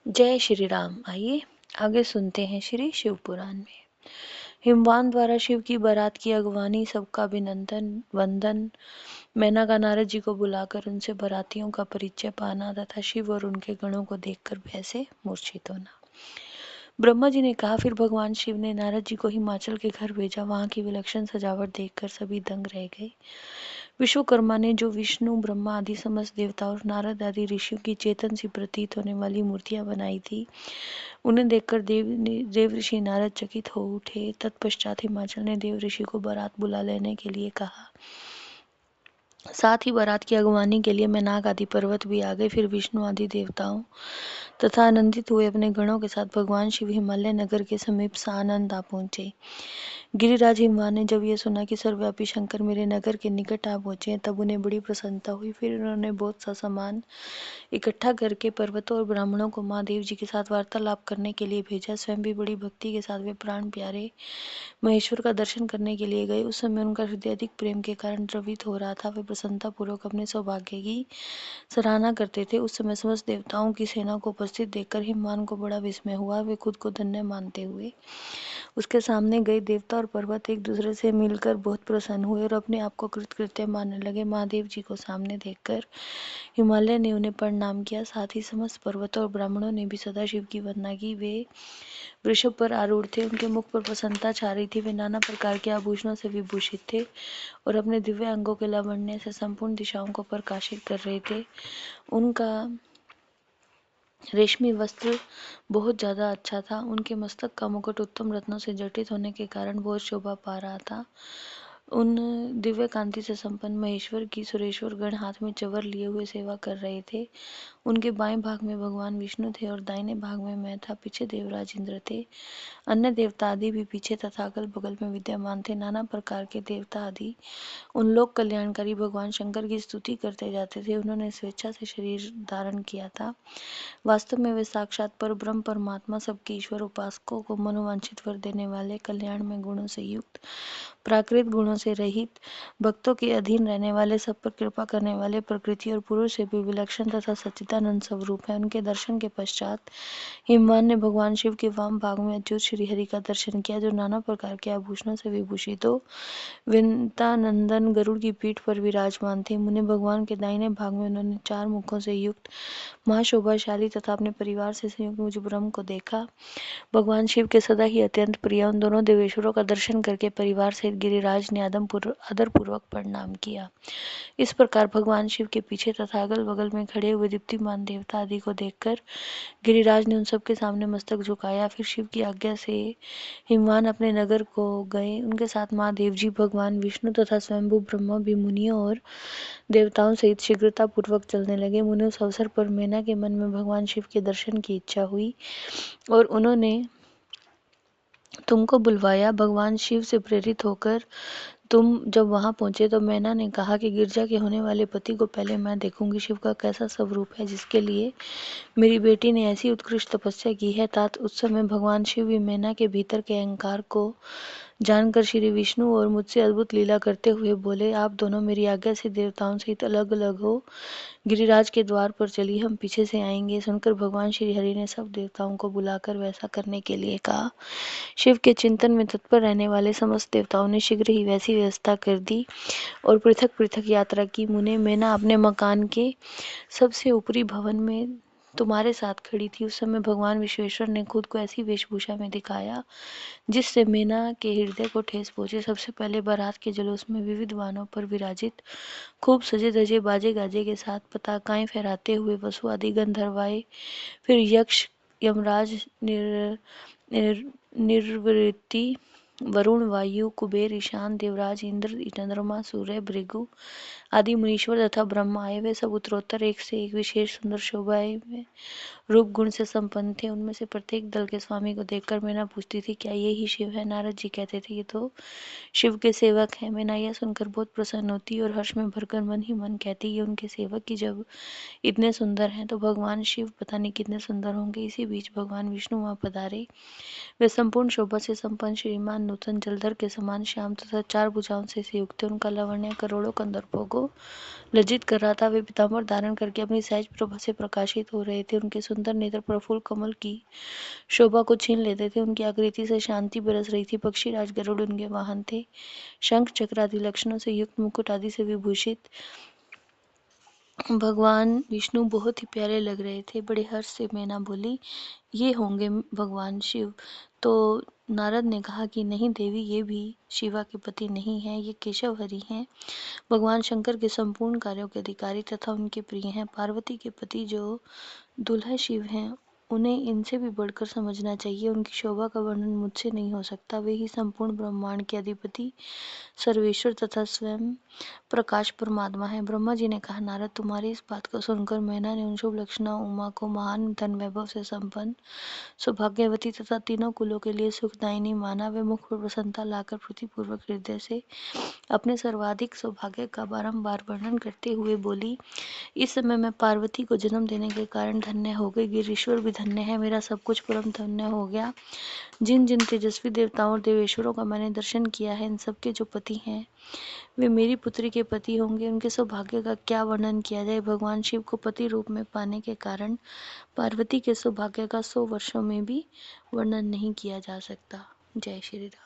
जय श्री राम। आइए आगे सुनते हैं श्री शिव पुराण में। हिमवान द्वारा शिव की बारात की अगवानी, सबका अभिनंदन वंदन। मेनका नारद जी को बुलाकर उनसे बारातियों का परिचय पाना तथा शिव और उनके गणों को देखकर भय से मूर्छित होना। ब्रह्मा जी ने कहा। फिर भगवान शिव ने नारद जी को हिमाचल के घर भेजा। वहां की विलक्षण सजावट देखकर सभी दंग रह गए। विश्वकर्मा ने जो विष्णु ब्रह्मा आदि समस्त देवता और नारद आदि ऋषियों की चेतन सी प्रतीत होने वाली मूर्तियां बनाई थी, उन्हें देखकर देव ऋषि नारद चकित हो उठे। तत्पश्चात हिमाचल ने देव ऋषि को बारात बुला लेने के लिए कहा। साथ ही बारात की अगवानी के लिए मेनाक आदि पर्वत भी आ गए। फिर विष्णु आदि देवताओं तथा आनंदित हुए अपने गणों के साथ भगवान शिव हिमालय नगर के समीप सानंद आ पहुंचे। गिरिराज हिमवान ने जब यह सुना कि सर्वव्यापी शंकर मेरे नगर के निकट आ पहुंचे हैं, तब उन्हें बड़ी प्रसन्नता हुई। फिर उन्होंने बहुत सा सामान इकट्ठा करके पर्वतों और ब्राह्मणों को महादेव जी के साथ वार्तालाप करने के लिए भेजा। स्वयं भी बड़ी भक्ति के साथ वे प्राण प्यारे महेश्वर का दर्शन करने के लिए गए। उस समय उनका हृदय अधिक प्रेम के कारण द्रवित हो रहा था। वे प्रसन्नता पूर्वक अपने सौभाग्य की सराहना करते थे। उस समय समस्त देवताओं की सेना को उपस्थित देखकर हिमवान को बड़ा विस्मय हुआ। वे खुद को धन्य मानते हुए उसके सामने गए। देवता और पर्वत एक दूसरे से मिलकर बहुत प्रसन्न हुए और अपने आप को कृतकृत्य मानने लगे। महादेव जी को सामने देखकर हिमालय ने उन्हें प्रणाम किया। साथ ही समस्त पर्वतों और ब्राह्मणों ने भी सदाशिव की वंदना की। वे वृषभ पर आरूढ़ थे। उनके मुख पर प्रसन्नता छा रही थी। वे नाना प्रकार के आभूषणों से विभूषित थे और अपने दिव्य अंगों के लावण्य से संपूर्ण दिशाओं को प्रकाशित कर रहे थे। उनका रेशमी वस्त्र बहुत ज्यादा अच्छा था। उनके मस्तक का मुकुट उत्तम रत्नों से जटित होने के कारण बहुत शोभा पा रहा था। उन दिव्य कांति से संपन्न महेश्वर की सुरेश्वर गण हाथ में चवर लिए हुए सेवा कर रहे थे। उनके बाएं भाग में भगवान विष्णु थे और दाहिने भाग में मैं था। पीछे देवराज इंद्र थे। अन्य देवता आदि भी पीछे तथा अगल बगल में विद्यमान थे। नाना प्रकार के देवता आदि उन लोक कल्याणकारी भगवान शंकर की स्तुति करते जाते थे। उन्होंने स्वेच्छा से शरीर धारण किया था। वास्तव में वे साक्षात पर ब्रह्म परमात्मा, सबके ईश्वर, उपासकों को मनोवांछित वर देने वाले, कल्याण में गुणों से युक्त, प्राकृत गुणों से रहित, भक्तों के अधीन रहने वाले, सब पर कृपा करने वाले, प्रकृति और पुरुष से भी विलक्षण तथा सच्चिदानंद स्वरूप है। उनके दर्शन के पश्चात हिमवान ने भगवान शिव के वाम भाग में अच्युत श्री हरि का दर्शन किया, जो नाना प्रकार के आभूषणों से विभूषित हो विंतानंदन गरुड़ की पीठ पर विराजमान थे। उन्हें भगवान के दाहिने भाग में उन्होंने 4 मुखों से युक्त महाशोभाशाली तथा अपने परिवार से संयुक्त मुझ ब्रह्म को देखा। भगवान शिव के सदा ही अत्यंत प्रिय उन दोनों देवेश्वरों का दर्शन करके परिवार सहित गिरिराज ने आदरपूर्वक प्रणाम किया। इस प्रकार भगवान शिव के पीछे तथा अगल बगल में खड़े हुए दीप्तिमान देवता आदि को देखकर गिरिराज ने उन सबके सामने मस्तक झुकाया। फिर शिव की आज्ञा से हिमवान अपने नगर को गए। उनके साथ महादेव जी, भगवान विष्णु तथा स्वयंभू ब्रह्मा भी मुनियों और देवताओं सहित शीघ्रता पूर्वक चलने लगे। मुने उस अवसर पर मेना के मन में भगवान शिव के दर्शन की इच्छा हुई और उन्होंने तुमको बुलवाया। भगवान शिव से प्रेरित होकर तुम जब वहां पहुंचे तो मैना ने कहा कि गिरजा के होने वाले पति को पहले मैं देखूंगी। शिव का कैसा स्वरूप है जिसके लिए मेरी बेटी ने ऐसी उत्कृष्ट तपस्या की है। तात उस समय भगवान शिव भी मैना के भीतर के अहंकार को जानकर श्री विष्णु और मुझसे अद्भुत लीला करते हुए बोले, आप दोनों मेरी आज्ञा से देवताओं सहित अलग अलग हो गिरिराज के द्वार पर चलिए, हम पीछे से आएंगे। सुनकर भगवान श्री हरि ने सब देवताओं को बुलाकर वैसा करने के लिए कहा। शिव के चिंतन में तत्पर रहने वाले समस्त देवताओं ने शीघ्र ही वैसी व्यवस्था कर दी और पृथक पृथक यात्रा की। मुने मैना अपने मकान के सबसे ऊपरी भवन में तुम्हारे साथ खड़ी थी। उस समय भगवान विश्वेश्वर ने खुद को ऐसी वेशभूषा में दिखाया जिससे मैना के हृदय को ठेस पहुंचे। सबसे पहले बारात के जुलूस में विविध वाहनों पर विराजित, खूब सजे धजे बाजे गाजे के साथ पताकाएं फहराते हुए वसु आदि गंधर्वाए, फिर यक्ष, यमराज, निर्वृति, वरुण, वायु, कुबेर, ईशान, देवराज, इंद्र, चंद्रमा, सूर्य, भृगु आदि मुनीश्वर तथा ब्रह्मा आए। वे सब उत्तरोत्तर एक से एक विशेष सुंदर शोभाएं में रूप गुण से संपन्न थे। उनमें से प्रत्येक दल के स्वामी को देखकर मैना पूछती थी, क्या ये ही शिव है? नारद जी कहते थे, ये तो शिव के सेवक हैं। मैना यह सुनकर बहुत प्रसन्न होती और हर्ष में भरकर मन ही मन कहती, ये उनके सेवक ही जब इतने सुंदर हैं तो भगवान शिव पता नहीं कितने सुंदर होंगे। इसी बीच भगवान विष्णु वहां पधारे। वे संपूर्ण शोभा से संपन्न, श्रीमान, नूतन, जलधर के समान श्याम तथा 4 भुजाओं से युक्त थे। उनका लावण्य करोड़ों कंदर्पों को लज्जित कर रहा था। वे पीताम्बर धारण करके अपनी सहज प्रभा से प्रकाशित हो रहे थे। उनके सुंदर नेत्र प्रफुल्ल कमल की शोभा को छीन लेते थे। उनकी आकृति से शांति बरस रही थी। पक्षीराज गरुड़ उनके वाहन थे। शंख चक्र आदि लक्षणों से युक्त, मुकुट आदि से विभूषित भगवान विष्णु बहुत ही प्यारे लग रहे थे। बड़े हर्ष से मैना बोली, ये होंगे भगवान शिव। तो नारद ने कहा कि नहीं देवी, ये भी शिवा के पति नहीं हैं, ये केशव हरि हैं। भगवान शंकर के संपूर्ण कार्यों के अधिकारी तथा उनके प्रिय हैं। पार्वती के पति जो दूल्हा शिव हैं, उन्हें इनसे भी बढ़कर समझना चाहिए। उनकी शोभा का वर्णन मुझसे नहीं हो सकता। वे ही संपूर्ण ब्रह्मांड के अधिपति, सर्वेश्वर तथा स्वयं प्रकाश परमात्मा है। ब्रह्मा जी ने कहा, नारद, तुम्हारी इस बात को सुनकर मैना ने उन शुभ लक्षणा उमा को महान धन वैभव से संपन्न, सौभाग्यवती तथा तीनों कुलों के लिए सुखदायिनी माना। वे मुख पर प्रसन्नता लाकर प्रीतिपूर्वक हृदय से अपने सर्वाधिक सौभाग्य का बारंबार वर्णन करते हुए बोली, इस समय मैं पार्वती को जन्म देने के कारण धन्य हो गई। गिरीश्वर भी धन्य है। मेरा सब कुछ परम धन्य हो गया। जिन जिन तेजस्वी देवताओं और देवेश्वरों का मैंने दर्शन किया है, इन सबके जो पति हैं, वे मेरी पुत्री के पति होंगे। उनके सौभाग्य का क्या वर्णन किया जाए। भगवान शिव को पति रूप में पाने के कारण पार्वती के सौभाग्य का 100 वर्षों में भी वर्णन नहीं किया जा सकता। जय श्री राम।